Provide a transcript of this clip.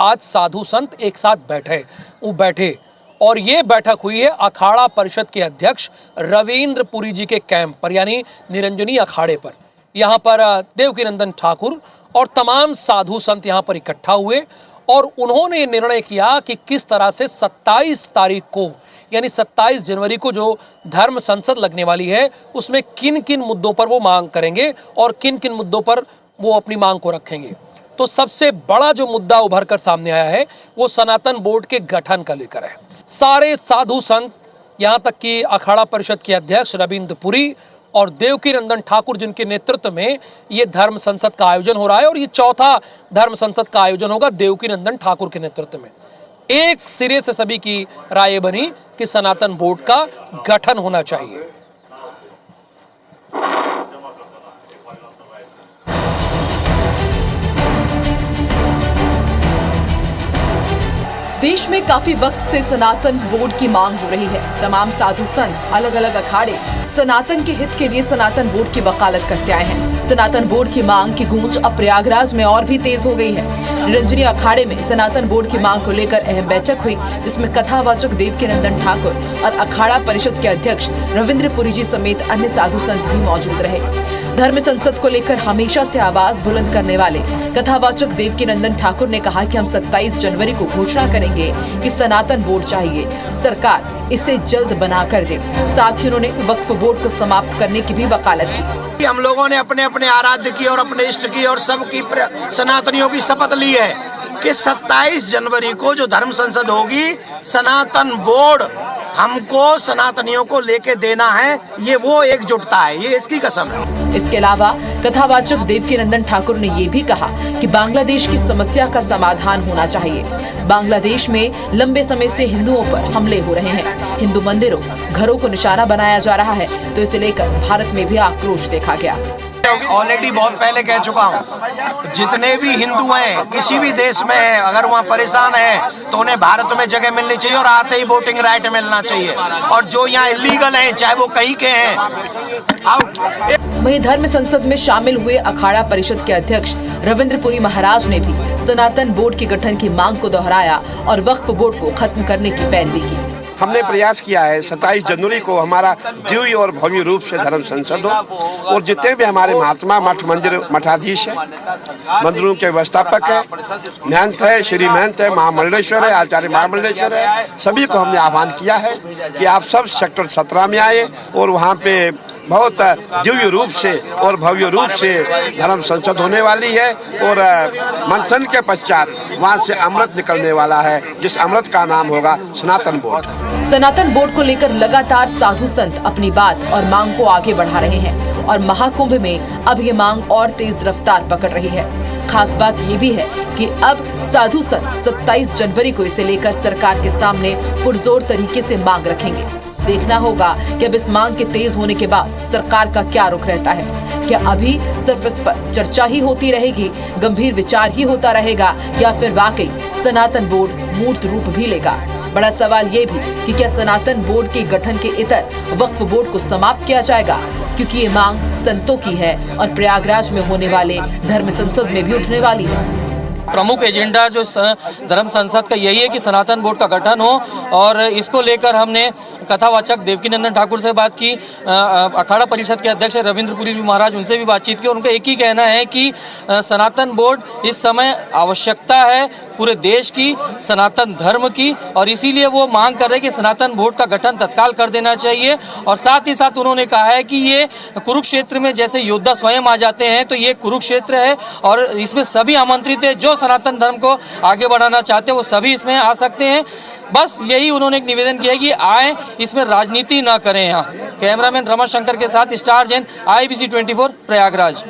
आज साधु संत एक साथ बैठे और ये बैठक हुई है अखाड़ा परिषद के अध्यक्ष रविंद्र पुरी जी के कैंप पर, यानी निरंजनी अखाड़े पर। यहाँ पर देवकीनंदन ठाकुर और तमाम साधु संत यहाँ पर इकट्ठा हुए और उन्होंने ये निर्णय किया कि किस तरह से 27 तारीख को, यानी 27 जनवरी को जो धर्म संसद लगने वाली है, उसमें किन किन मुद्दों पर वो मांग करेंगे और किन किन मुद्दों पर वो अपनी मांग को रखेंगे। तो सबसे बड़ा जो मुद्दा उभर कर सामने आया है वो सनातन बोर्ड के गठन का लेकर है। सारे साधु संत, यहाँ तक कि अखाड़ा परिषद के अध्यक्ष रविंद्र पुरी और देवकीनंदन ठाकुर, जिनके नेतृत्व में ये धर्म संसद का आयोजन हो रहा है और ये चौथा धर्म संसद का आयोजन होगा देवकीनंदन ठाकुर के नेतृत्व में, एक सिरे से सभी की राय बनी कि सनातन बोर्ड का गठन होना चाहिए। देश में काफी वक्त से सनातन बोर्ड की मांग हो रही है। तमाम साधु संत, अलग अलग अखाड़े सनातन के हित के लिए सनातन बोर्ड की वकालत करते आए हैं। सनातन बोर्ड की मांग की गूंज अब प्रयागराज में और भी तेज हो गई है। निरंजनी अखाड़े में सनातन बोर्ड की मांग को लेकर अहम बैठक हुई, जिसमें कथावाचक देवकीनंदन ठाकुर और अखाड़ा परिषद के अध्यक्ष रविंद्र पुरी जी समेत अन्य साधु संत भी मौजूद रहे। धर्म संसद को लेकर हमेशा से आवाज बुलंद करने वाले कथावाचक देवकीनंदन ठाकुर ने कहा कि हम 27 जनवरी को घोषणा करेंगे कि सनातन बोर्ड चाहिए, सरकार इसे जल्द बना कर दे। साथ ही उन्होंने वक्फ बोर्ड को समाप्त करने की भी वकालत की। हम लोगों ने अपने अपने आराध्य की और अपने इष्ट की और सबकी सनातनियों की शपथ ली है कि 27 जनवरी को जो धर्म संसद होगी, सनातन बोर्ड हमको सनातनियों को लेके देना है। ये वो एकजुटता है, ये इसकी कसम है। इसके अलावा कथावाचक देवकीनंदन ठाकुर ने ये भी कहा कि बांग्लादेश की समस्या का समाधान होना चाहिए। बांग्लादेश में लंबे समय से हिंदुओं पर हमले हो रहे हैं, हिंदू मंदिरों, घरों को निशाना बनाया जा रहा है, तो इसे लेकर भारत में भी आक्रोश देखा गया। ऑलरेडी बहुत पहले कह चुका हूँ, जितने भी हिंदू हैं किसी भी देश में हैं, अगर वहाँ परेशान है तो उन्हें भारत में जगह मिलनी चाहिए और आते ही वोटिंग राइट मिलना चाहिए। और जो यहाँ इलीगल हैं, चाहे वो कहीं के हैं, आउट। वहीं धर्म संसद में शामिल हुए अखाड़ा परिषद के अध्यक्ष रविंद्र पुरी महाराज ने भी सनातन बोर्ड के गठन की मांग को दोहराया और वक्फ बोर्ड को खत्म करने की पैरवी की। हमने प्रयास किया है 27 जनवरी को हमारा दिव्य और भव्य रूप से धर्म संसद हो और जितने भी हमारे महात्मा मठ मंदिर मठाधीश है, मंदिरों के व्यवस्थापक है, महंत है, श्री महंत है, महामंडलेश्वर है, आचार्य महामंडलेश्वर है, सभी को हमने आह्वान किया है कि आप सब सेक्टर 17 में आए और वहाँ पे बहुत दिव्य रूप से और भव्य रूप से धर्म संसद होने वाली है और मंथन के पश्चात वहाँ से अमृत निकलने वाला है, जिस अमृत का नाम होगा सनातन बोर्ड। सनातन बोर्ड को लेकर लगातार साधु संत अपनी बात और मांग को आगे बढ़ा रहे हैं और महाकुंभ में अब ये मांग और तेज रफ्तार पकड़ रही है। खास बात ये भी है कि अब साधु संत 27 जनवरी को इसे लेकर सरकार के सामने पुरजोर तरीके से मांग रखेंगे। देखना होगा कि अब इस मांग के तेज होने के बाद सरकार का क्या रुख रहता है। क्या अभी सिर्फ इस पर चर्चा ही होती रहेगी, गंभीर विचार ही होता रहेगा, या फिर वाकई सनातन बोर्ड मूर्त रूप भी लेगा? बड़ा सवाल ये भी कि क्या सनातन बोर्ड के गठन के इतर वक्फ बोर्ड को समाप्त किया जाएगा, क्योंकि ये मांग संतों की है और प्रयागराज में होने वाले धर्म संसद में भी उठने वाली है। प्रमुख एजेंडा जो धर्म संसद का यही है कि सनातन बोर्ड का गठन हो और इसको लेकर हमने कथावाचक देवकीनंदन ठाकुर से बात की, अखाड़ा परिषद के अध्यक्ष रविंद्र पुरी महाराज, उनसे भी बातचीत की और उनका एक ही कहना है कि सनातन बोर्ड इस समय आवश्यकता है पूरे देश की, सनातन धर्म की, और इसीलिए वो मांग कर रहे हैं कि सनातन बोर्ड का गठन तत्काल कर देना चाहिए। और साथ ही साथ उन्होंने कहा है कि ये कुरुक्षेत्र में जैसे योद्धा स्वयं आ जाते हैं, तो ये कुरुक्षेत्र है और इसमें सभी आमंत्रित है, जो सनातन धर्म को आगे बढ़ाना चाहते हैं वो सभी इसमें आ सकते हैं। बस यही उन्होंने एक निवेदन किया कि आए, इसमें राजनीति ना करें। यहाँ कैमरामैन रमन शंकर के साथ स्टार जैन, IBC 24 प्रयागराज।